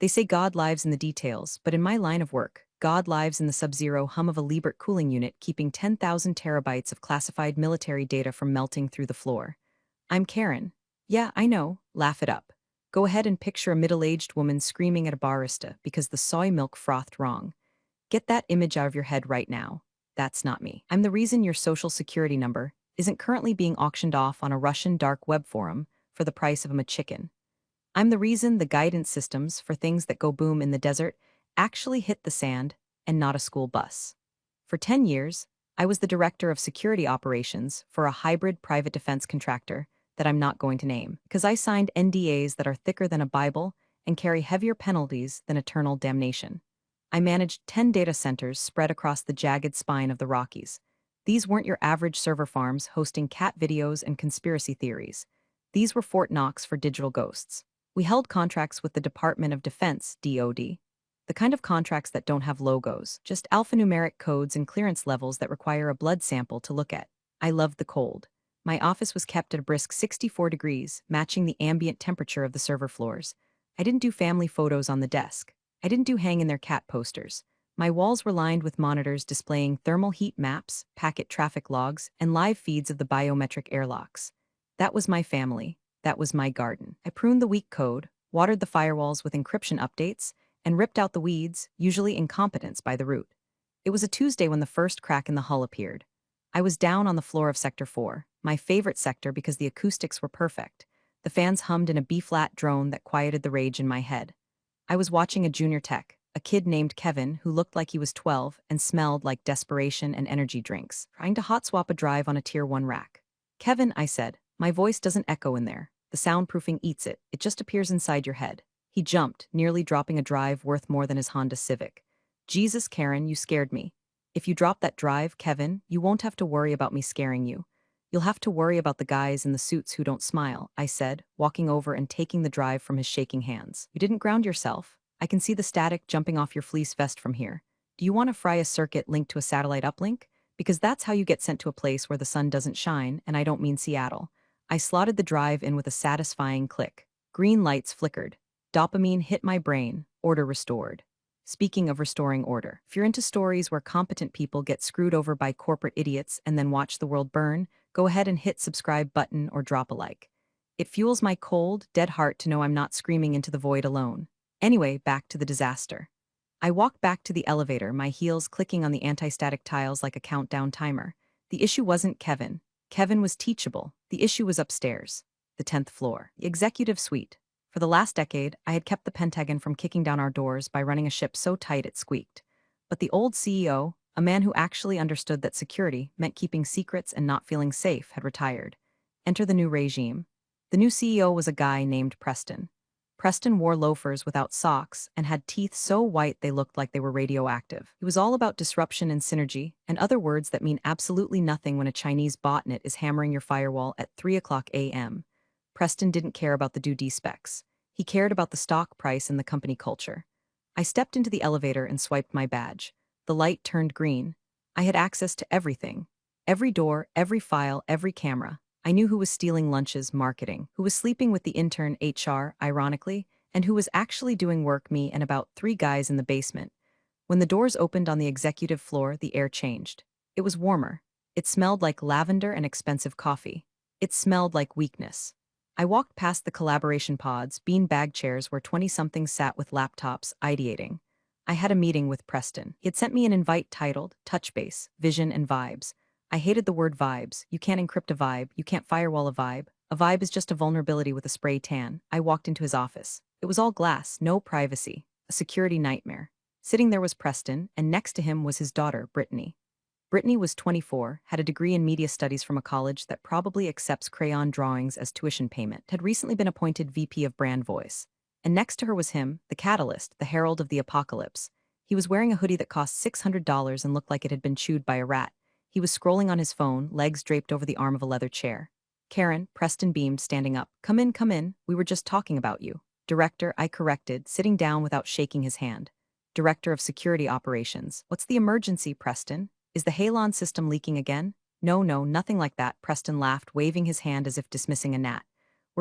They say God lives in the details, but in my line of work, God lives in the sub-zero hum of a Liebert cooling unit keeping 10,000 terabytes of classified military data from melting through the floor. I'm Karen. Yeah, I know, laugh it up. Go ahead and picture a middle-aged woman screaming at a barista because the soy milk frothed wrong. Get that image out of your head right now. That's not me. I'm the reason your social security number isn't currently being auctioned off on a Russian dark web forum for the price of a McChicken. I'm the reason the guidance systems for things that go boom in the desert actually hit the sand and not a school bus. For 10 years, I was the director of security operations for a hybrid private defense contractor that I'm not going to name because I signed NDAs that are thicker than a Bible and carry heavier penalties than eternal damnation. I managed 10 data centers spread across the jagged spine of the Rockies. These weren't your average server farms hosting cat videos and conspiracy theories. These were Fort Knox for digital ghosts. We held contracts with the Department of Defense, DoD. The kind of contracts that don't have logos, just alphanumeric codes and clearance levels that require a blood sample to look at. I loved the cold. My office was kept at a brisk 64 degrees, matching the ambient temperature of the server floors. I didn't do family photos on the desk. I didn't do hang in their cat posters. My walls were lined with monitors displaying thermal heat maps, packet traffic logs, and live feeds of the biometric airlocks. That was my family. That was my garden. I pruned the weak code, watered the firewalls with encryption updates, and ripped out the weeds, usually incompetence, by the root. It was a Tuesday when the first crack in the hull appeared. I was down on the floor of Sector 4, my favorite sector because the acoustics were perfect. The fans hummed in a B-flat drone that quieted the rage in my head. I was watching a junior tech, a kid named Kevin who looked like he was 12 and smelled like desperation and energy drinks, trying to hot swap a drive on a Tier 1 rack. Kevin, I said, my voice doesn't echo in there. The soundproofing eats it. It just appears inside your head. He jumped, nearly dropping a drive worth more than his Honda Civic. Jesus, Karen, you scared me. If you drop that drive, Kevin, you won't have to worry about me scaring you. You'll have to worry about the guys in the suits who don't smile, I said, walking over and taking the drive from his shaking hands. You didn't ground yourself. I can see the static jumping off your fleece vest from here. Do you want to fry a circuit linked to a satellite uplink? Because that's how you get sent to a place where the sun doesn't shine, and I don't mean Seattle. I slotted the drive in with a satisfying click. Green lights flickered. Dopamine hit my brain. Order restored. Speaking of restoring order, if you're into stories where competent people get screwed over by corporate idiots and then watch the world burn, go ahead and hit subscribe button or drop a like. It fuels my cold, dead heart to know I'm not screaming into the void alone. Anyway, back to the disaster. I walked back to the elevator, my heels clicking on the anti-static tiles like a countdown timer. The issue wasn't Kevin. Kevin was teachable. The issue was upstairs, the 10th floor, the executive suite. For the last decade, I had kept the Pentagon from kicking down our doors by running a ship so tight it squeaked. But the old CEO, a man who actually understood that security meant keeping secrets and not feeling safe, had retired. Enter the new regime. The new CEO was a guy named Preston. Preston wore loafers without socks and had teeth so white they looked like they were radioactive. He was all about disruption and synergy, and other words that mean absolutely nothing when a Chinese botnet is hammering your firewall at 3 o'clock a.m. Preston didn't care about the due specs. He cared about the stock price and the company culture. I stepped into the elevator and swiped my badge. The light turned green. I had access to everything. Every door, every file, every camera. I knew who was stealing lunches, marketing, who was sleeping with the intern HR, ironically, and who was actually doing work me and about 3 guys in the basement. When the doors opened on the executive floor, the air changed. It was warmer. It smelled like lavender and expensive coffee. It smelled like weakness. I walked past the collaboration pods, bean-bag chairs where 20-somethings sat with laptops, ideating. I had a meeting with Preston. He had sent me an invite titled Touch Base, Vision and Vibes. I hated the word vibes. You can't encrypt a vibe. You can't firewall a vibe. A vibe is just a vulnerability with a spray tan. I walked into his office. It was all glass, no privacy. A security nightmare. Sitting there was Preston, and next to him was his daughter, Brittany. Brittany was 24, had a degree in media studies from a college that probably accepts crayon drawings as tuition payment, had recently been appointed VP of Brand Voice. And next to her was him, the catalyst, the herald of the apocalypse. He was wearing a hoodie that cost $600 and looked like it had been chewed by a rat. He was scrolling on his phone, legs draped over the arm of a leather chair. Karen, Preston beamed, standing up. Come in, we were just talking about you. Director, I corrected, sitting down without shaking his hand. Director of Security Operations. What's the emergency, Preston? Is the Halon system leaking again? No, nothing like that, Preston laughed, waving his hand as if dismissing a gnat.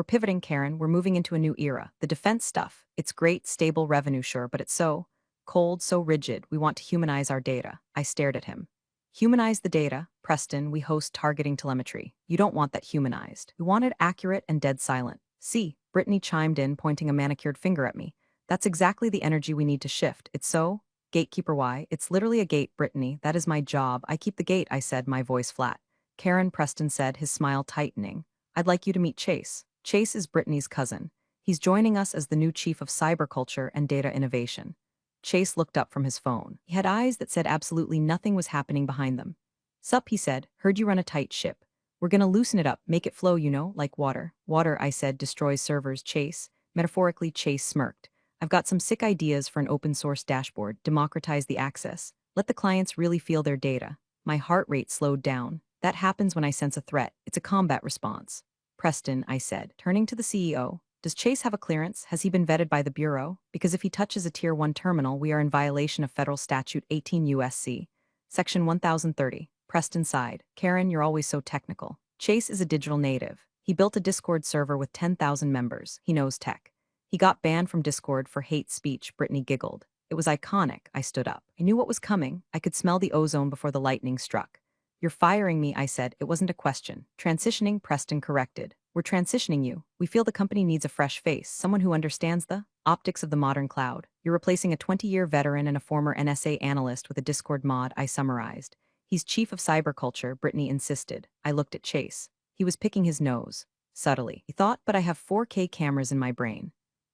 We're pivoting, Karen. We're moving into a new era. The defense stuff. It's great, stable revenue, sure, but it's so cold, so rigid. We want to humanize our data. I stared at him. Humanize the data. Preston, we host targeting telemetry. You don't want that humanized. We want it accurate and dead silent. See, Brittany chimed in, pointing a manicured finger at me. That's exactly the energy we need to shift. It's so gatekeeper why. It's literally a gate, Brittany. That is my job. I keep the gate, I said, my voice flat. Karen, Preston said, his smile tightening. I'd like you to meet Chase. Chase is Brittany's cousin. He's joining us as the new chief of cyberculture and data innovation. Chase looked up from his phone. He had eyes that said absolutely nothing was happening behind them. Sup, he said, heard you run a tight ship. We're gonna loosen it up, make it flow, like water. Water, I said, destroys servers, Chase. Metaphorically, Chase smirked. I've got some sick ideas for an open source dashboard, democratize the access. Let the clients really feel their data. My heart rate slowed down. That happens when I sense a threat. It's a combat response. Preston, I said, turning to the CEO. Does Chase have a clearance? Has he been vetted by the Bureau? Because if he touches a Tier 1 terminal, we are in violation of Federal Statute 18 U.S.C. Section 1030. Preston sighed. Karen, you're always so technical. Chase is a digital native. He built a Discord server with 10,000 members. He knows tech. He got banned from Discord for hate speech, Brittany giggled. It was iconic. I stood up. I knew what was coming. I could smell the ozone before the lightning struck. You're firing me, I said. It wasn't a question. Transitioning, Preston corrected. We're transitioning you. We feel the company needs a fresh face, someone who understands the optics of the modern cloud. You're replacing a 20-year veteran and a former NSA analyst with a Discord mod, I summarized. He's chief of cyberculture, Brittany insisted. I looked at Chase. He was picking his nose. Subtly. He thought, but I have 4K cameras in my brain.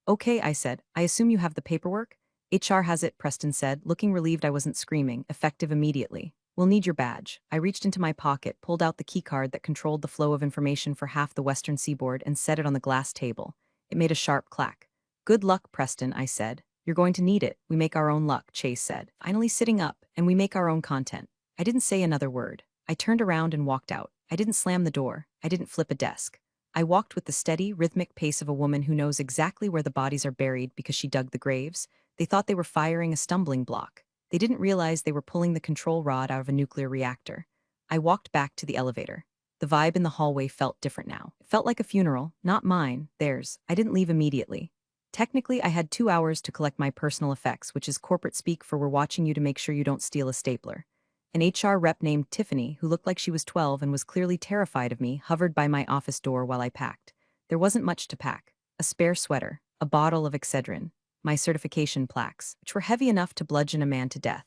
Okay, I said. I assume you have the paperwork? HR has it, Preston said, looking relieved I wasn't screaming, effective immediately. We'll need your badge. I reached into my pocket, pulled out the keycard that controlled the flow of information for half the western seaboard, and set it on the glass table. It made a sharp clack. Good luck, Preston, I said. You're going to need it. We make our own luck, Chase said. Finally sitting up, and we make our own content. I didn't say another word. I turned around and walked out. I didn't slam the door. I didn't flip a desk. I walked with the steady, rhythmic pace of a woman who knows exactly where the bodies are buried because she dug the graves. They thought they were firing a stumbling block. They didn't realize they were pulling the control rod out of a nuclear reactor. I walked back to the elevator. The vibe in the hallway felt different now. It felt like a funeral, not mine, theirs. I didn't leave immediately. Technically, I had 2 hours to collect my personal effects, which is corporate speak for we're watching you to make sure you don't steal a stapler. An HR rep named Tiffany, who looked like she was 12 and was clearly terrified of me, hovered by my office door while I packed. There wasn't much to pack. A spare sweater, a bottle of Excedrin, my certification plaques, which were heavy enough to bludgeon a man to death.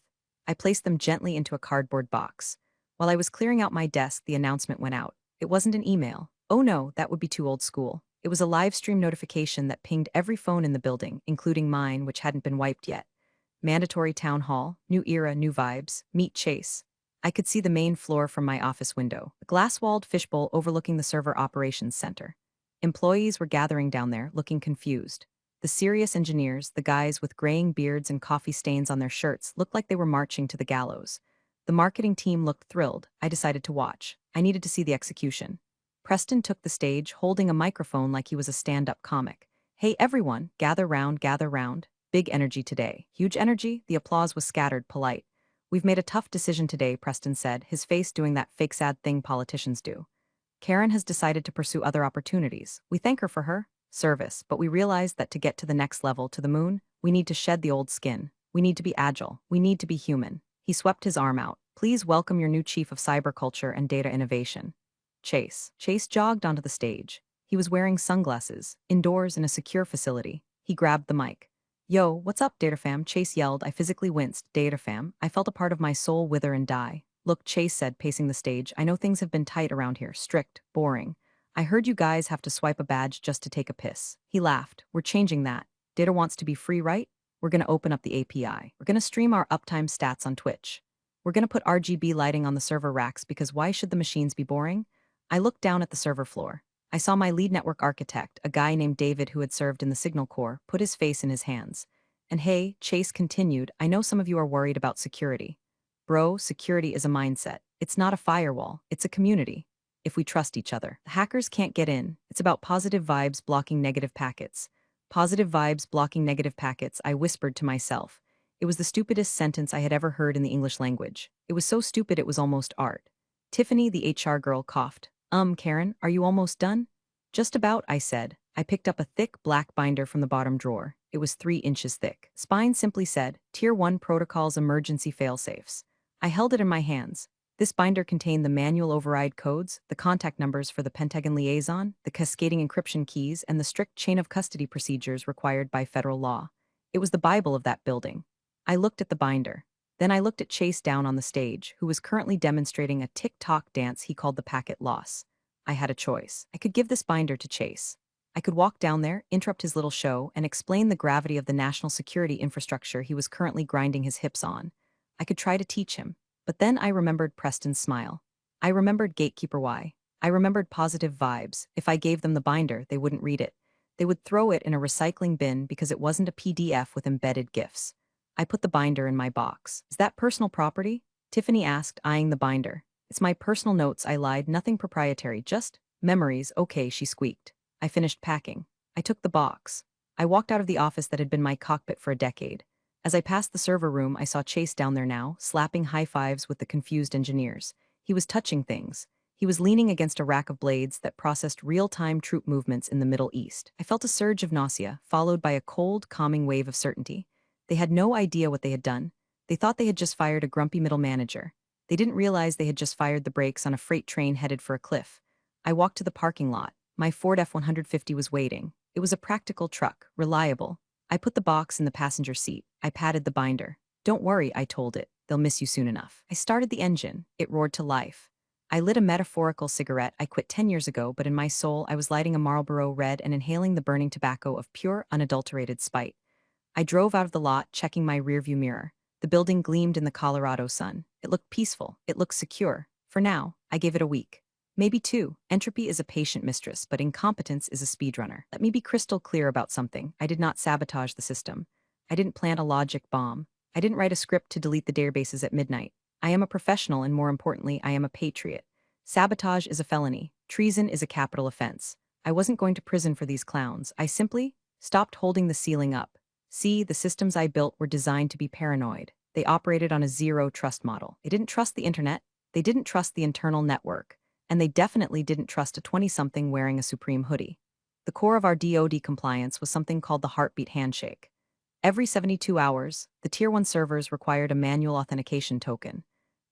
I placed them gently into a cardboard box. While I was clearing out my desk, the announcement went out. It wasn't an email. Oh no, that would be too old school. It was a live stream notification that pinged every phone in the building, including mine, which hadn't been wiped yet. Mandatory town hall, new era, new vibes, meet Chase. I could see the main floor from my office window, a glass-walled fishbowl overlooking the server operations center. Employees were gathering down there, looking confused. The serious engineers, the guys with graying beards and coffee stains on their shirts, looked like they were marching to the gallows. The marketing team looked thrilled. I decided to watch. I needed to see the execution. Preston took the stage, holding a microphone like he was a stand-up comic. Hey everyone, gather round, gather round. Big energy today. Huge energy? The applause was scattered, polite. We've made a tough decision today, Preston said, his face doing that fake sad thing politicians do. Karen has decided to pursue other opportunities. We thank her for her service, but we realize that to get to the next level, to the moon, we need to shed the old skin. We need to be agile. We need to be human. He swept his arm out. Please welcome your new chief of cyberculture and data innovation. Chase. Chase jogged onto the stage. He was wearing sunglasses, indoors in a secure facility. He grabbed the mic. Yo, what's up, DataFam? Chase yelled. I physically winced. DataFam. I felt a part of my soul wither and die. Look, Chase said, pacing the stage. I know things have been tight around here. Strict. Boring. I heard you guys have to swipe a badge just to take a piss. He laughed. We're changing that. Data wants to be free, right? We're going to open up the API. We're going to stream our uptime stats on Twitch. We're going to put RGB lighting on the server racks because why should the machines be boring? I looked down at the server floor. I saw my lead network architect, a guy named David who had served in the Signal Corps, put his face in his hands. And hey, Chase continued, I know some of you are worried about security. Bro, security is a mindset. It's not a firewall. It's a community. If we trust each other, the hackers can't get in. It's about positive vibes blocking negative packets. Positive vibes blocking negative packets, I whispered to myself. It was the stupidest sentence I had ever heard in the English language. It was so stupid it was almost art. Tiffany, the HR girl, coughed. Karen, are you almost done? Just about, I said. I picked up a thick black binder from the bottom drawer. It was 3 inches thick. Spine simply said, Tier 1 Protocols Emergency Failsafes. I held it in my hands. This binder contained the manual override codes, the contact numbers for the Pentagon liaison, the cascading encryption keys, and the strict chain of custody procedures required by federal law. It was the Bible of that building. I looked at the binder. Then I looked at Chase down on the stage, who was currently demonstrating a tick-tock dance he called the packet loss. I had a choice. I could give this binder to Chase. I could walk down there, interrupt his little show, and explain the gravity of the national security infrastructure he was currently grinding his hips on. I could try to teach him. But then I remembered Preston's smile. I remembered Gatekeeper Y. I remembered positive vibes. If I gave them the binder, they wouldn't read it. They would throw it in a recycling bin because it wasn't a PDF with embedded GIFs. I put the binder in my box. Is that personal property? Tiffany asked, eyeing the binder. It's my personal notes, I lied, nothing proprietary, just memories, okay, she squeaked. I finished packing. I took the box. I walked out of the office that had been my cockpit for a decade. As I passed the server room, I saw Chase down there now, slapping high fives with the confused engineers. He was touching things. He was leaning against a rack of blades that processed real-time troop movements in the Middle East. I felt a surge of nausea, followed by a cold, calming wave of certainty. They had no idea what they had done. They thought they had just fired a grumpy middle manager. They didn't realize they had just fired the brakes on a freight train headed for a cliff. I walked to the parking lot. My Ford F-150 was waiting. It was a practical truck, reliable. I put the box in the passenger seat. I patted the binder. Don't worry, I told it. They'll miss you soon enough. I started the engine. It roared to life. I lit a metaphorical cigarette I quit 10 years ago, but in my soul I was lighting a Marlboro Red and inhaling the burning tobacco of pure, unadulterated spite. I drove out of the lot, checking my rearview mirror. The building gleamed in the Colorado sun. It looked peaceful. It looked secure. For now, I gave it a week. Maybe 2. Entropy is a patient mistress, but incompetence is a speedrunner. Let me be crystal clear about something. I did not sabotage the system. I didn't plant a logic bomb. I didn't write a script to delete the databases at midnight. I am a professional, and more importantly, I am a patriot. Sabotage is a felony. Treason is a capital offense. I wasn't going to prison for these clowns. I simply stopped holding the ceiling up. See, the systems I built were designed to be paranoid. They operated on a zero-trust model. They didn't trust the internet. They didn't trust the internal network. And they definitely didn't trust a 20-something wearing a Supreme hoodie. The core of our DoD compliance was something called the heartbeat handshake. Every 72 hours, the Tier 1 servers required a manual authentication token.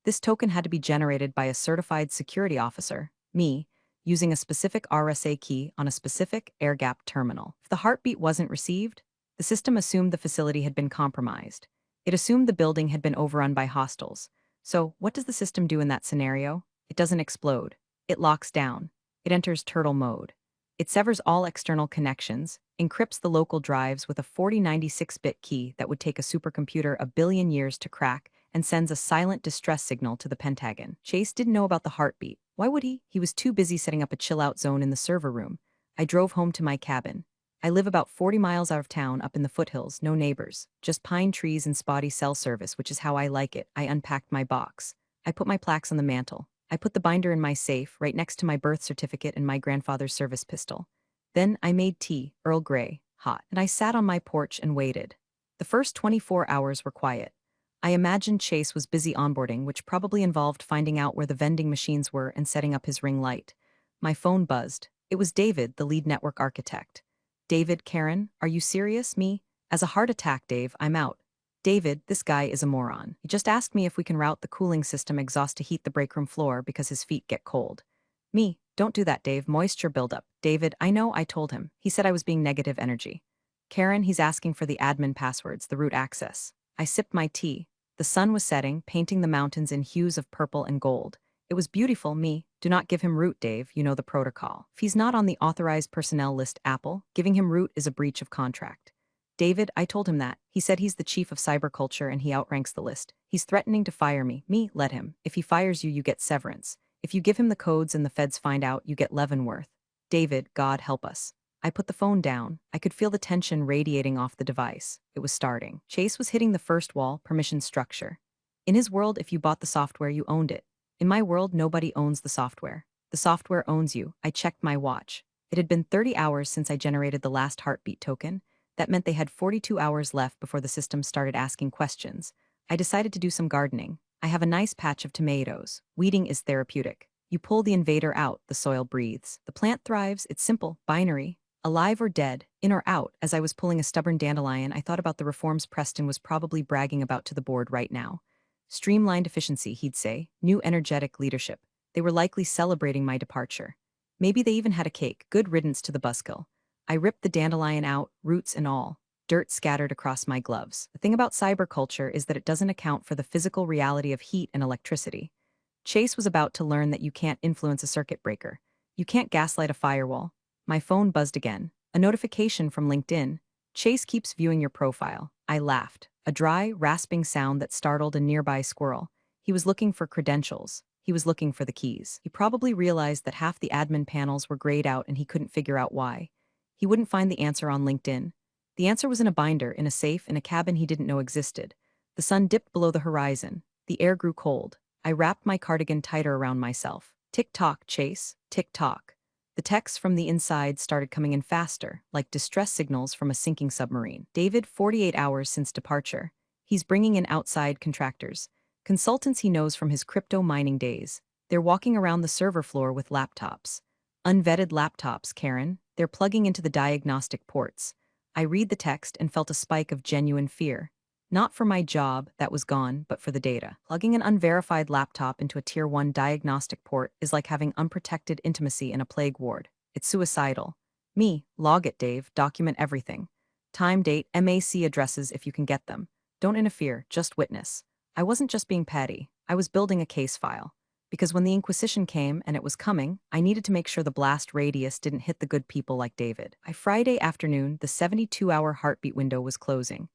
This token had to be generated by a certified security officer, me, using a specific RSA key on a specific air-gapped terminal. If the heartbeat wasn't received, the system assumed the facility had been compromised. It assumed the building had been overrun by hostiles. So, what does the system do in that scenario? It doesn't explode. It locks down. It enters turtle mode. It severs all external connections, encrypts the local drives with a 4096-bit key that would take a supercomputer a billion years to crack, and sends a silent distress signal to the Pentagon. Chase didn't know about the heartbeat. Why would he? He was too busy setting up a chill-out zone in the server room. I drove home to my cabin. I live about 40 miles out of town up in the foothills, no neighbors, just pine trees and spotty cell service, which is how I like it. I unpacked my box. I put my plaques on the mantle. I put the binder in my safe, right next to my birth certificate and my grandfather's service pistol. Then I made tea, Earl Grey, hot, and I sat on my porch and waited. The first 24 hours were quiet. I imagined Chase was busy onboarding, which probably involved finding out where the vending machines were and setting up his ring light. My phone buzzed. It was David, the lead network architect. David, Karen, are you serious? Me? As a heart attack, Dave, I'm out. David, this guy is a moron. He just asked me if we can route the cooling system exhaust to heat the break room floor because his feet get cold. Me, don't do that, Dave. Moisture buildup. David, I know, I told him. He said I was being negative energy. Karen, he's asking for the admin passwords, the root access. I sipped my tea. The sun was setting, painting the mountains in hues of purple and gold. It was beautiful. Me, do not give him root, Dave. You know the protocol. If he's not on the authorized personnel list, Apple, giving him root is a breach of contract. David, I told him that. He said he's the chief of cyberculture and he outranks the list. He's threatening to fire me. Me, let him. If he fires you, you get severance. If you give him the codes and the feds find out, you get Leavenworth. David, God help us. I put the phone down. I could feel the tension radiating off the device. It was starting. Chase was hitting the first wall, permission structure. In his world, if you bought the software, you owned it. In my world, nobody owns the software. The software owns you. I checked my watch. It had been 30 hours since I generated the last heartbeat token. That meant they had 42 hours left before the system started asking questions. I decided to do some gardening. I have a nice patch of tomatoes. Weeding is therapeutic. You pull the invader out, the soil breathes. The plant thrives, it's simple, binary. Alive or dead, in or out. As I was pulling a stubborn dandelion, I thought about the reforms Preston was probably bragging about to the board right now. Streamlined efficiency, he'd say, new energetic leadership. They were likely celebrating my departure. Maybe they even had a cake, good riddance to the buskill. I ripped the dandelion out, roots and all. Dirt scattered across my gloves. The thing about cyberculture is that it doesn't account for the physical reality of heat and electricity. Chase was about to learn that you can't influence a circuit breaker. You can't gaslight a firewall. My phone buzzed again. A notification from LinkedIn. Chase keeps viewing your profile. I laughed. A dry, rasping sound that startled a nearby squirrel. He was looking for credentials. He was looking for the keys. He probably realized that half the admin panels were grayed out and he couldn't figure out why. He wouldn't find the answer on LinkedIn. The answer was in a binder, in a safe, in a cabin he didn't know existed. The sun dipped below the horizon. The air grew cold. I wrapped my cardigan tighter around myself. Tick-tock, Chase. Tick-tock. The texts from the inside started coming in faster, like distress signals from a sinking submarine. David, 48 hours since departure. He's bringing in outside contractors. Consultants he knows from his crypto mining days. They're walking around the server floor with laptops. Unvetted laptops, Karen. They're plugging into the diagnostic ports. I read the text and felt a spike of genuine fear. Not for my job, that was gone, but for the data. Plugging an unverified laptop into a Tier 1 diagnostic port is like having unprotected intimacy in a plague ward. It's suicidal. Me, log it, Dave, document everything. Time, date, MAC addresses if you can get them. Don't interfere, just witness. I wasn't just being petty, I was building a case file. Because when the Inquisition came, and it was coming, I needed to make sure the blast radius didn't hit the good people like David. By Friday afternoon, the 72-hour heartbeat window was closing.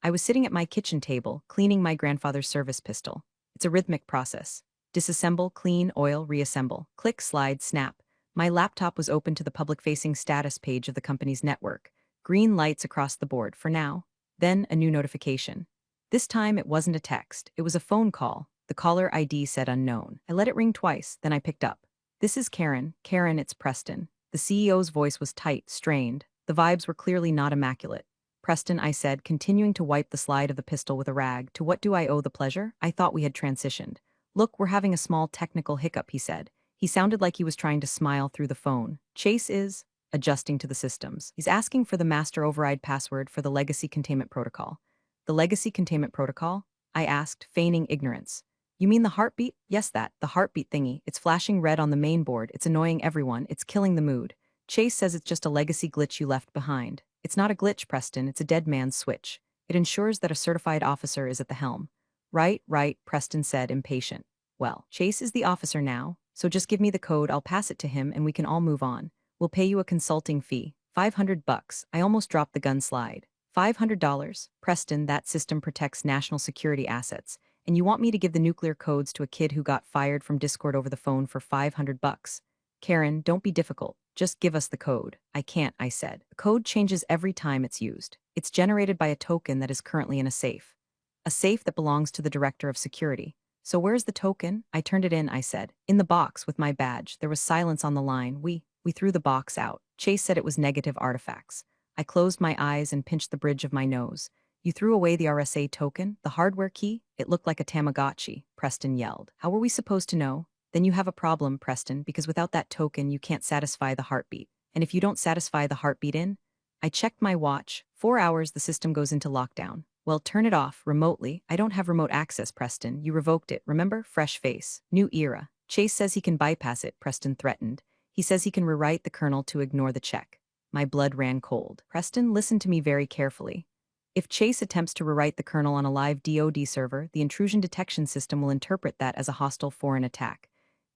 I was sitting at my kitchen table, cleaning my grandfather's service pistol. It's a rhythmic process. Disassemble, clean, oil, reassemble. Click, slide, snap. My laptop was open to the public-facing status page of the company's network. Green lights across the board, for now. Then, a new notification. This time, it wasn't a text. It was a phone call. The caller ID said unknown. I let it ring twice, then I picked up. This is Karen. Karen, it's Preston. The CEO's voice was tight, strained. The vibes were clearly not immaculate. Preston, I said, continuing to wipe the slide of the pistol with a rag. To what do I owe the pleasure? I thought we had transitioned. Look, we're having a small technical hiccup, he said. He sounded like he was trying to smile through the phone. Chase is adjusting to the systems. He's asking for the master override password for the legacy containment protocol. The legacy containment protocol? I asked, feigning ignorance. You mean the heartbeat? Yes, the heartbeat thingy. It's flashing red on the main board. It's annoying everyone. It's killing the mood. Chase says it's just a legacy glitch you left behind. It's not a glitch, Preston. It's a dead man's switch. It ensures that a certified officer is at the helm. Right, Preston said, impatient. Well, Chase is the officer now, so just give me the code, I'll pass it to him, and we can all move on. We'll pay you a consulting fee. $500. I almost dropped the gun slide. $500? Preston, that system protects national security assets. And you want me to give the nuclear codes to a kid who got fired from Discord over the phone for $500? Karen, don't be difficult. Just give us the code. I can't, I said. The code changes every time it's used. It's generated by a token that is currently in a safe. A safe that belongs to the director of security. So where's the token? I turned it in, I said. In the box with my badge. There was silence on the line. We threw the box out. Chase said it was negative artifacts. I closed my eyes and pinched the bridge of my nose. You threw away the RSA token? The hardware key? It looked like a Tamagotchi, Preston yelled. How were we supposed to know? Then you have a problem, Preston, because without that token you can't satisfy the heartbeat. And if you don't satisfy the heartbeat I checked my watch. 4 hours the system goes into lockdown. Well, turn it off, remotely. I don't have remote access, Preston. You revoked it, remember? Fresh face. New era. Chase says he can bypass it, Preston threatened. He says he can rewrite the kernel to ignore the check. My blood ran cold. Preston, listen to me very carefully. If Chase attempts to rewrite the kernel on a live DoD server, the intrusion detection system will interpret that as a hostile foreign attack.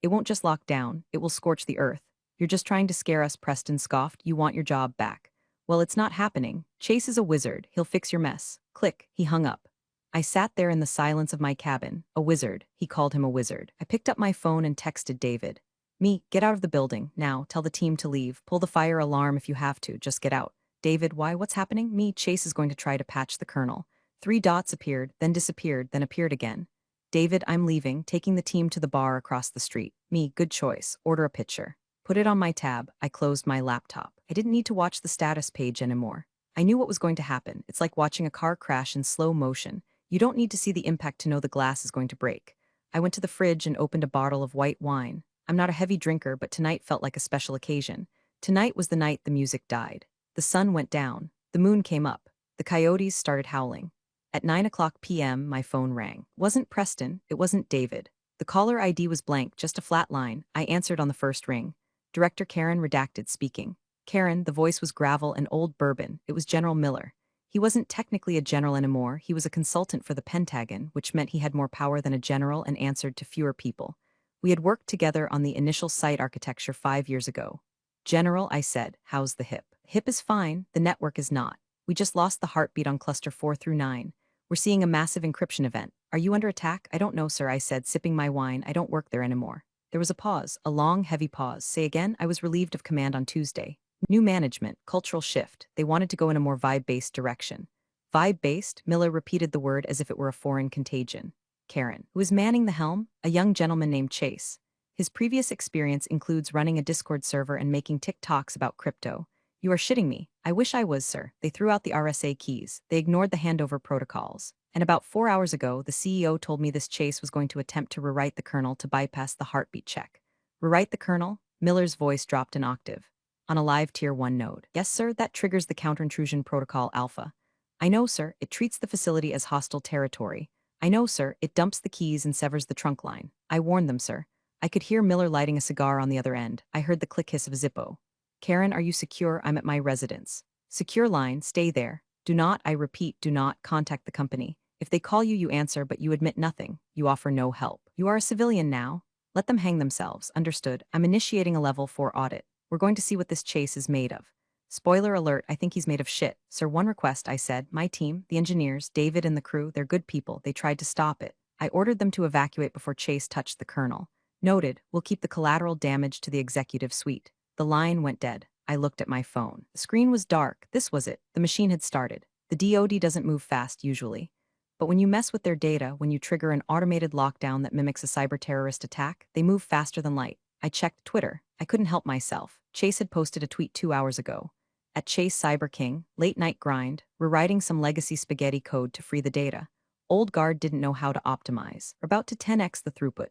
It won't just lock down, it will scorch the earth. You're just trying to scare us, Preston scoffed. You want your job back. Well, it's not happening. Chase is a wizard. He'll fix your mess. Click. He hung up. I sat there in the silence of my cabin. A wizard. He called him a wizard. I picked up my phone and texted David. Me, get out of the building. Now, tell the team to leave. Pull the fire alarm if you have to. Just get out. David, why? What's happening? Me, Chase is going to try to patch the kernel. 3 dots appeared, then disappeared, then appeared again. David, I'm leaving, taking the team to the bar across the street. Me, good choice. Order a pitcher. Put it on my tab. I closed my laptop. I didn't need to watch the status page anymore. I knew what was going to happen. It's like watching a car crash in slow motion. You don't need to see the impact to know the glass is going to break. I went to the fridge and opened a bottle of white wine. I'm not a heavy drinker, but tonight felt like a special occasion. Tonight was the night the music died. The sun went down. The moon came up. The coyotes started howling. At 9 o'clock p.m., my phone rang. It wasn't Preston. It wasn't David. The caller ID was blank, just a flat line. I answered on the first ring. Director Karen redacted speaking. Karen, the voice was gravel and old bourbon. It was General Miller. He wasn't technically a general anymore. He was a consultant for the Pentagon, which meant he had more power than a general and answered to fewer people. We had worked together on the initial site architecture 5 years ago. General, I said, how's the hip? Hip is fine, the network is not. We just lost the heartbeat on cluster 4 through 9. We're seeing a massive encryption event. Are you under attack? I don't know, sir, I said, sipping my wine. I don't work there anymore. There was a pause, a long, heavy pause. Say again, I was relieved of command on Tuesday. New management, cultural shift. They wanted to go in a more vibe-based direction. Vibe-based? Miller repeated the word as if it were a foreign contagion. Karen, who is manning the helm, a young gentleman named Chase. His previous experience includes running a Discord server and making TikToks about crypto. You are shitting me. I wish I was, sir. They threw out the RSA keys. They ignored the handover protocols. And about 4 hours ago, the CEO told me this Chase was going to attempt to rewrite the kernel to bypass the heartbeat check. Rewrite the kernel? Miller's voice dropped an octave. On a live Tier 1 node. Yes, sir, that triggers the counterintuition protocol alpha. I know, sir, it treats the facility as hostile territory. I know, sir, it dumps the keys and severs the trunk line. I warned them, sir. I could hear Miller lighting a cigar on the other end. I heard the click hiss of Zippo. Karen, are you secure? I'm at my residence. Secure line, stay there. Do not, I repeat, do not contact the company. If they call you, you answer, but you admit nothing. You offer no help. You are a civilian now. Let them hang themselves. Understood. I'm initiating a level 4 audit. We're going to see what this Chase is made of. Spoiler alert, I think he's made of shit. Sir, one request, I said. My team, the engineers, David and the crew, they're good people. They tried to stop it. I ordered them to evacuate before Chase touched the kernel. Noted, we'll keep the collateral damage to the executive suite. The line went dead. I looked at my phone. The screen was dark. This was it. The machine had started. The DoD doesn't move fast usually. But when you mess with their data, when you trigger an automated lockdown that mimics a cyber-terrorist attack, they move faster than light. I checked Twitter. I couldn't help myself. Chase had posted a tweet 2 hours ago. At Chase Cyber King, late night grind, rewriting some legacy spaghetti code to free the data. Old guard didn't know how to optimize. About to 10x the throughput.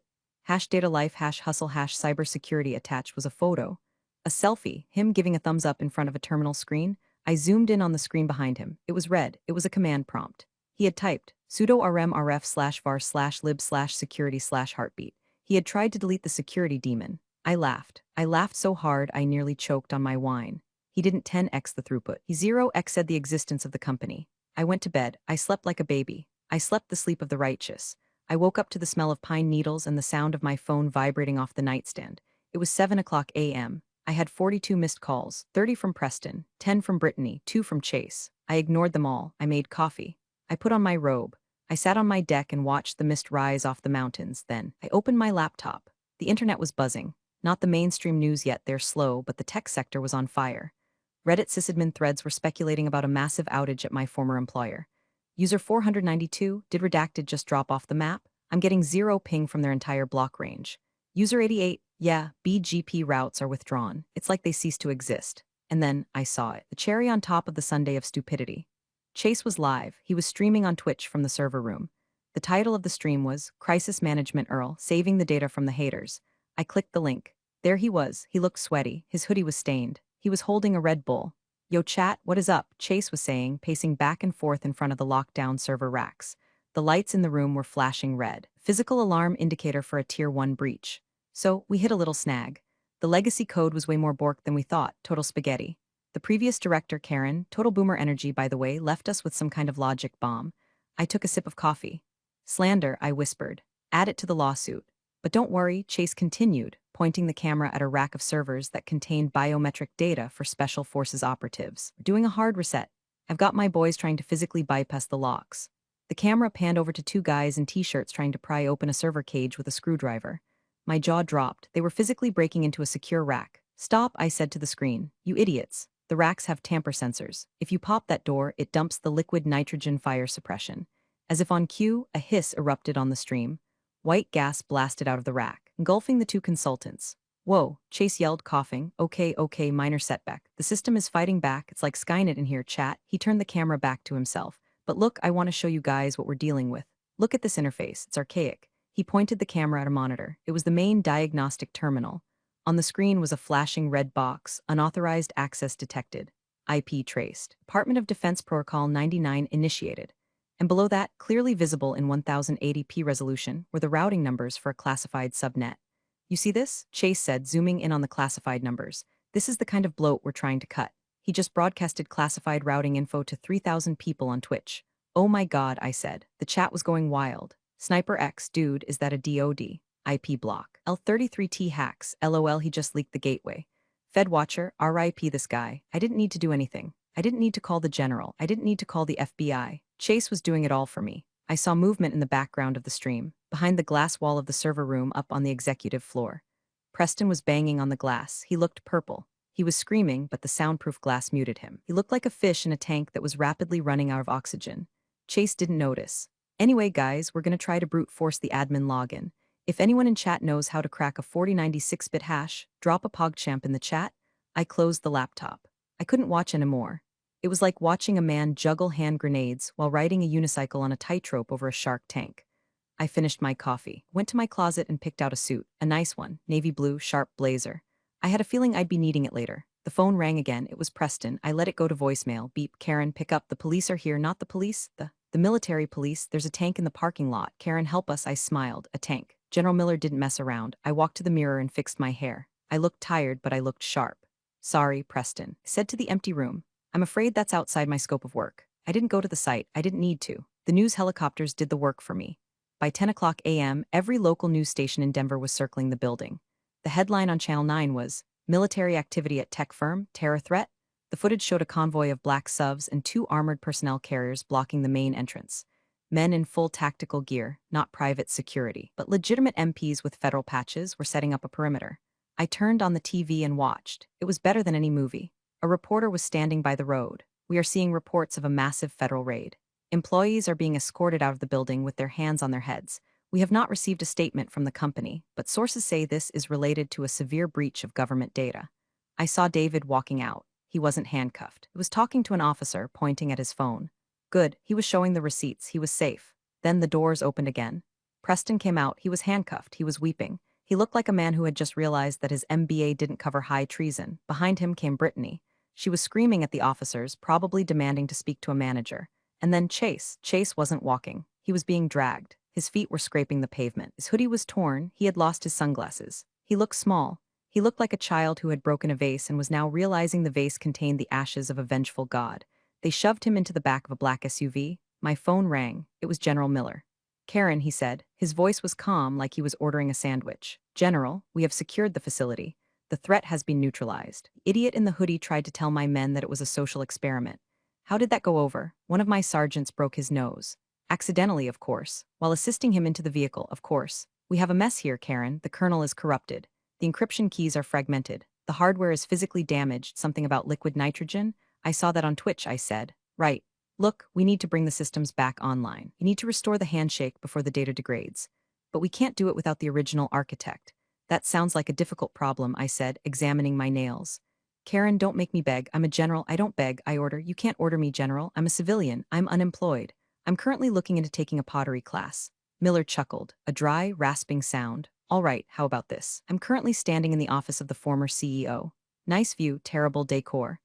#DataLife #hustle #cybersecurity attached was a photo. A selfie, him giving a thumbs up in front of a terminal screen. I zoomed in on the screen behind him. It was red. It was a command prompt. He had typed sudo rm rf/var/lib/security/heartbeat. He had tried to delete the security daemon. I laughed. I laughed so hard I nearly choked on my wine. He didn't 10x the throughput. He 0x said the existence of the company. I went to bed. I slept like a baby. I slept the sleep of the righteous. I woke up to the smell of pine needles and the sound of my phone vibrating off the nightstand. It was 7 o'clock a.m. I had 42 missed calls, 30 from Preston, 10 from Brittany, 2 from Chase. I ignored them all. I made coffee. I put on my robe. I sat on my deck and watched the mist rise off the mountains. Then, I opened my laptop. The internet was buzzing. Not the mainstream news yet, they're slow, but the tech sector was on fire. Reddit sysadmin threads were speculating about a massive outage at my former employer. User 492, did redacted just drop off the map? I'm getting 0 ping from their entire block range. User 88, yeah, BGP routes are withdrawn. It's like they cease to exist. And then, I saw it. The cherry on top of the sundae of stupidity. Chase was live. He was streaming on Twitch from the server room. The title of the stream was Crisis Management Earl, Saving the Data from the Haters. I clicked the link. There he was. He looked sweaty. His hoodie was stained. He was holding a Red Bull. Yo chat, what is up? Chase was saying, pacing back and forth in front of the lockdown server racks. The lights in the room were flashing red. Physical alarm indicator for a Tier 1 breach. So, we hit a little snag. The legacy code was way more borked than we thought, total spaghetti. The previous director, Karen, total boomer energy by the way, left us with some kind of logic bomb. I took a sip of coffee. Slander, I whispered. Add it to the lawsuit. But don't worry, Chase continued, pointing the camera at a rack of servers that contained biometric data for Special Forces operatives. We're doing a hard reset. I've got my boys trying to physically bypass the locks. The camera panned over to 2 guys in t-shirts trying to pry open a server cage with a screwdriver. My jaw dropped. They were physically breaking into a secure rack. Stop, I said to the screen. You idiots. The racks have tamper sensors. If you pop that door, it dumps the liquid nitrogen fire suppression. As if on cue, a hiss erupted on the stream. White gas blasted out of the rack, engulfing the 2 consultants. Whoa, Chase yelled, coughing. Okay, minor setback. The system is fighting back. It's like Skynet in here, chat. He turned the camera back to himself. But look, I want to show you guys what we're dealing with. Look at this interface. It's archaic. He pointed the camera at a monitor. It was the main diagnostic terminal. On the screen was a flashing red box, unauthorized access detected. IP traced. Department of Defense Protocol 99 initiated. And below that, clearly visible in 1080p resolution, were the routing numbers for a classified subnet. You see this? Chase said, zooming in on the classified numbers. This is the kind of bloat we're trying to cut. He just broadcasted classified routing info to 3,000 people on Twitch. Oh my god, I said. The chat was going wild. Sniper X, dude, is that a DOD? IP block. L33T hacks, LOL, he just leaked the gateway. Fedwatcher, RIP this guy. I didn't need to do anything. I didn't need to call the general. I didn't need to call the FBI. Chase was doing it all for me. I saw movement in the background of the stream, behind the glass wall of the server room up on the executive floor. Preston was banging on the glass. He looked purple. He was screaming, but the soundproof glass muted him. He looked like a fish in a tank that was rapidly running out of oxygen. Chase didn't notice. Anyway, guys, we're gonna try to brute force the admin login. If anyone in chat knows how to crack a 4096-bit hash, drop a PogChamp in the chat. I closed the laptop. I couldn't watch anymore. It was like watching a man juggle hand grenades while riding a unicycle on a tightrope over a shark tank. I finished my coffee, went to my closet and picked out a suit, a nice one, navy blue, sharp blazer. I had a feeling I'd be needing it later. The phone rang again. It was Preston. I let it go to voicemail. Beep, Karen, pick up. The police are here, not the police. The military police. There's a tank in the parking lot. Karen, help us. I smiled. A tank. General Miller didn't mess around. I walked to the mirror and fixed my hair. I looked tired, but I looked sharp. Sorry, Preston. I said to the empty room. I'm afraid that's outside my scope of work. I didn't go to the site. I didn't need to. The news helicopters did the work for me. By 10 o'clock a.m., every local news station in Denver was circling the building. The headline on Channel 9 was, Military Activity at Tech Firm, Terror Threat. The footage showed a convoy of black SUVs and 2 armored personnel carriers blocking the main entrance. Men in full tactical gear, not private security, but legitimate MPs with federal patches were setting up a perimeter. I turned on the TV and watched. It was better than any movie. A reporter was standing by the road. We are seeing reports of a massive federal raid. Employees are being escorted out of the building with their hands on their heads. We have not received a statement from the company, but sources say this is related to a severe breach of government data. I saw David walking out. He wasn't handcuffed. He was talking to an officer, pointing at his phone. Good, he was showing the receipts. He was safe. Then the doors opened again. Preston came out. He was handcuffed. He was weeping. He looked like a man who had just realized that his MBA didn't cover high treason. Behind him came Brittany. She was screaming at the officers, probably demanding to speak to a manager. And then Chase. Chase wasn't walking. He was being dragged. His feet were scraping the pavement. His hoodie was torn. He had lost his sunglasses. He looked small. He looked like a child who had broken a vase and was now realizing the vase contained the ashes of a vengeful god. They shoved him into the back of a black SUV. My phone rang. It was General Miller. Karen, he said. His voice was calm, like he was ordering a sandwich. General, we have secured the facility. The threat has been neutralized. The idiot in the hoodie tried to tell my men that it was a social experiment. How did that go over? One of my sergeants broke his nose. Accidentally, of course. While assisting him into the vehicle, of course. We have a mess here, Karen. The kernel is corrupted. The encryption keys are fragmented. The hardware is physically damaged. Something about liquid nitrogen? I saw that on Twitch, I said. Right. Look, we need to bring the systems back online. We need to restore the handshake before the data degrades. But we can't do it without the original architect. That sounds like a difficult problem, I said, examining my nails. Karen, don't make me beg. I'm a general. I don't beg, I order. You can't order me, General. I'm a civilian. I'm unemployed. I'm currently looking into taking a pottery class. Miller chuckled, a dry, rasping sound. All right, how about this? I'm currently standing in the office of the former CEO. Nice view, terrible decor.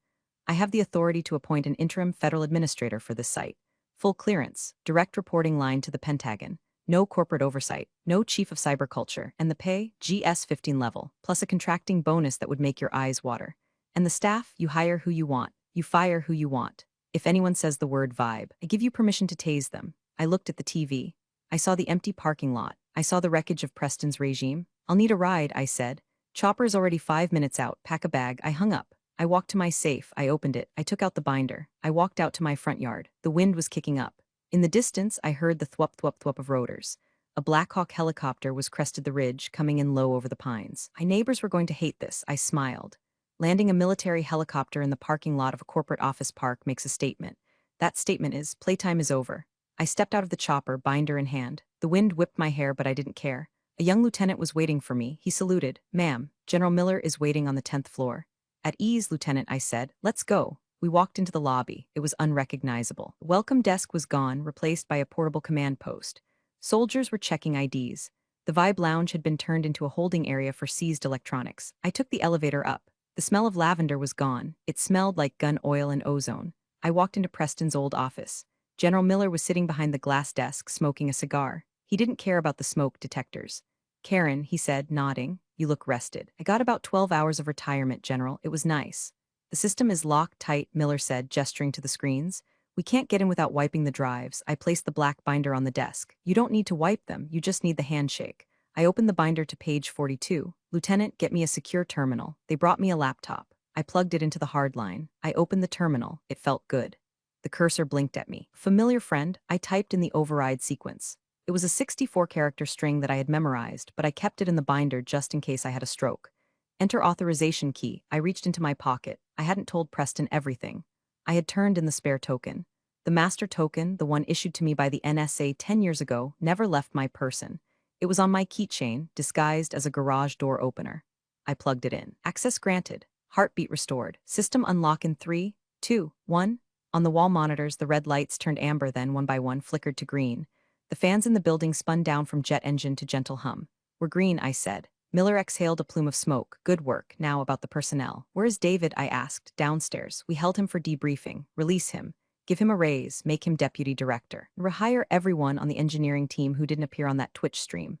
I have the authority to appoint an interim federal administrator for this site. Full clearance, direct reporting line to the Pentagon. No corporate oversight, no chief of cyberculture, and the pay, GS-15 level, plus a contracting bonus that would make your eyes water. And the staff, you hire who you want, you fire who you want. If anyone says the word vibe, I give you permission to tase them. I looked at the TV. I saw the empty parking lot. I saw the wreckage of Preston's regime. I'll need a ride, I said. Chopper's already 5 minutes out. Pack a bag. I hung up. I walked to my safe. I opened it. I took out the binder. I walked out to my front yard. The wind was kicking up. In the distance, I heard the thwup thwup thwup of rotors. A Black Hawk helicopter was crested the ridge, coming in low over the pines. My neighbors were going to hate this. I smiled. Landing a military helicopter in the parking lot of a corporate office park makes a statement. That statement is, playtime is over. I stepped out of the chopper, binder in hand. The wind whipped my hair, but I didn't care. A young lieutenant was waiting for me. He saluted. Ma'am, General Miller is waiting on the 10th floor. At ease, Lieutenant, I said. Let's go. We walked into the lobby. It was unrecognizable. The welcome desk was gone, replaced by a portable command post. Soldiers were checking IDs. The Vibe Lounge had been turned into a holding area for seized electronics. I took the elevator up. The smell of lavender was gone. It smelled like gun oil and ozone. I walked into Preston's old office. General Miller was sitting behind the glass desk, smoking a cigar. He didn't care about the smoke detectors. Karen, he said, nodding, you look rested. I got about 12 hours of retirement, General. It was nice. The system is locked tight, Miller said, gesturing to the screens. We can't get in without wiping the drives. I placed the black binder on the desk. You don't need to wipe them, you just need the handshake. I opened the binder to page 42. Lieutenant, get me a secure terminal. They brought me a laptop. I plugged it into the hard line. I opened the terminal. It felt good. The cursor blinked at me. Familiar friend, I typed in the override sequence. It was a 64-character string that I had memorized, but I kept it in the binder just in case I had a stroke. Enter authorization key. I reached into my pocket. I hadn't told Preston everything. I had turned in the spare token. The master token, the one issued to me by the NSA 10 years ago, never left my person. It was on my keychain, disguised as a garage door opener. I plugged it in. Access granted. Heartbeat restored. System unlock in 3, 2, 1. On the wall monitors, the red lights turned amber, then one by one flickered to green. The fans in the building spun down from jet engine to gentle hum. We're green, I said. Miller exhaled a plume of smoke. Good work. Now about the personnel. Where is David? I asked. Downstairs. We held him for debriefing. Release him. Give him a raise. Make him deputy director. Rehire everyone on the engineering team who didn't appear on that Twitch stream.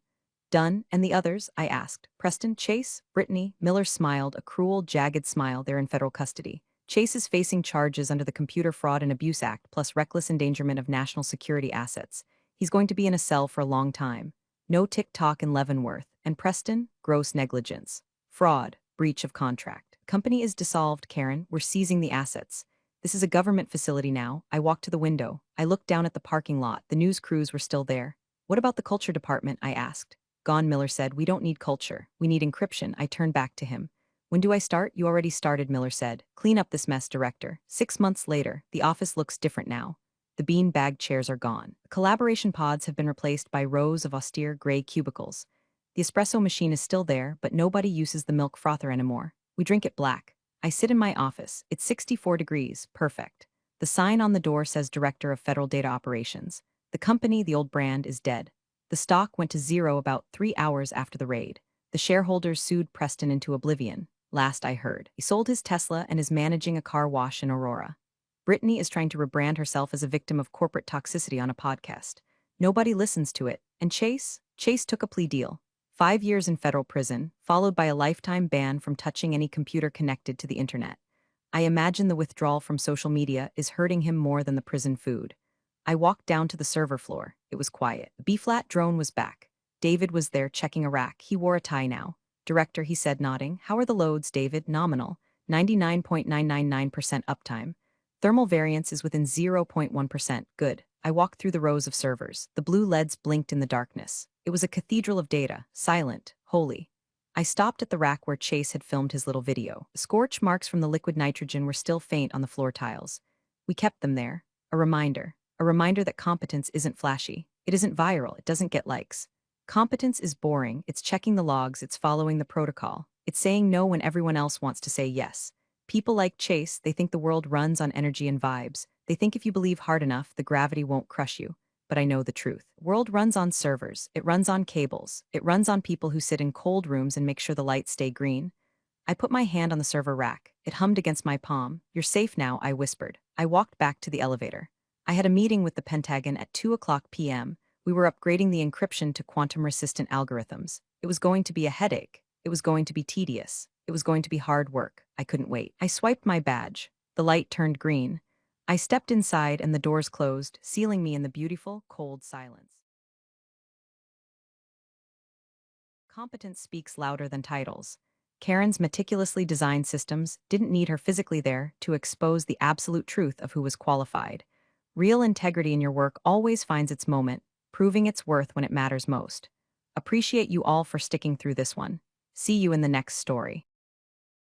Done. And the others? I asked. Preston, Chase, Brittany. Miller smiled, a cruel, jagged smile. They're in federal custody. Chase is facing charges under the Computer Fraud and Abuse Act plus reckless endangerment of national security assets. He's going to be in a cell for a long time. No tick-tock in Leavenworth. And Preston, gross negligence. Fraud, breach of contract. Company is dissolved, Karen. We're seizing the assets. This is a government facility now. I walked to the window. I looked down at the parking lot. The news crews were still there. What about the culture department? I asked. Gone, Miller said. We don't need culture. We need encryption. I turned back to him. When do I start? You already started, Miller said. Clean up this mess, director. 6 months later, the office looks different now. The bean-bag chairs are gone. Collaboration pods have been replaced by rows of austere gray cubicles. The espresso machine is still there, but nobody uses the milk frother anymore. We drink it black. I sit in my office. It's 64 degrees. Perfect. The sign on the door says Director of Federal Data Operations. The company, the old brand, is dead. The stock went to zero about 3 hours after the raid. The shareholders sued Preston into oblivion. Last I heard, he sold his Tesla and is managing a car wash in Aurora. Brittany is trying to rebrand herself as a victim of corporate toxicity on a podcast. Nobody listens to it. And Chase took a plea deal. 5 years in federal prison, followed by a lifetime ban from touching any computer connected to the internet. I imagine the withdrawal from social media is hurting him more than the prison food. I walked down to the server floor. It was quiet. The B-flat drone was back. David was there checking a rack. He wore a tie now. Director, he said, nodding. How are the loads, David? Nominal. 99.999% uptime. Thermal variance is within 0.1%. Good. I walked through the rows of servers. The blue LEDs blinked in the darkness. It was a cathedral of data, silent, holy. I stopped at the rack where Chase had filmed his little video. The scorch marks from the liquid nitrogen were still faint on the floor tiles. We kept them there. A reminder that competence isn't flashy. It isn't viral. It doesn't get likes. Competence is boring. It's checking the logs. It's following the protocol. It's saying no when everyone else wants to say yes. People like Chase, they think the world runs on energy and vibes. They think if you believe hard enough, the gravity won't crush you. But I know the truth. World runs on servers. It runs on cables. It runs on people who sit in cold rooms and make sure the lights stay green. I put my hand on the server rack. It hummed against my palm. You're safe now, I whispered. I walked back to the elevator. I had a meeting with the Pentagon at 2:00 p.m. We were upgrading the encryption to quantum-resistant algorithms. It was going to be a headache. It was going to be tedious. It was going to be hard work. I couldn't wait. I swiped my badge. The light turned green. I stepped inside and the doors closed, sealing me in the beautiful, cold silence. Competence speaks louder than titles. Karen's meticulously designed systems didn't need her physically there to expose the absolute truth of who was qualified. Real integrity in your work always finds its moment, proving its worth when it matters most. Appreciate you all for sticking through this one. See you in the next story.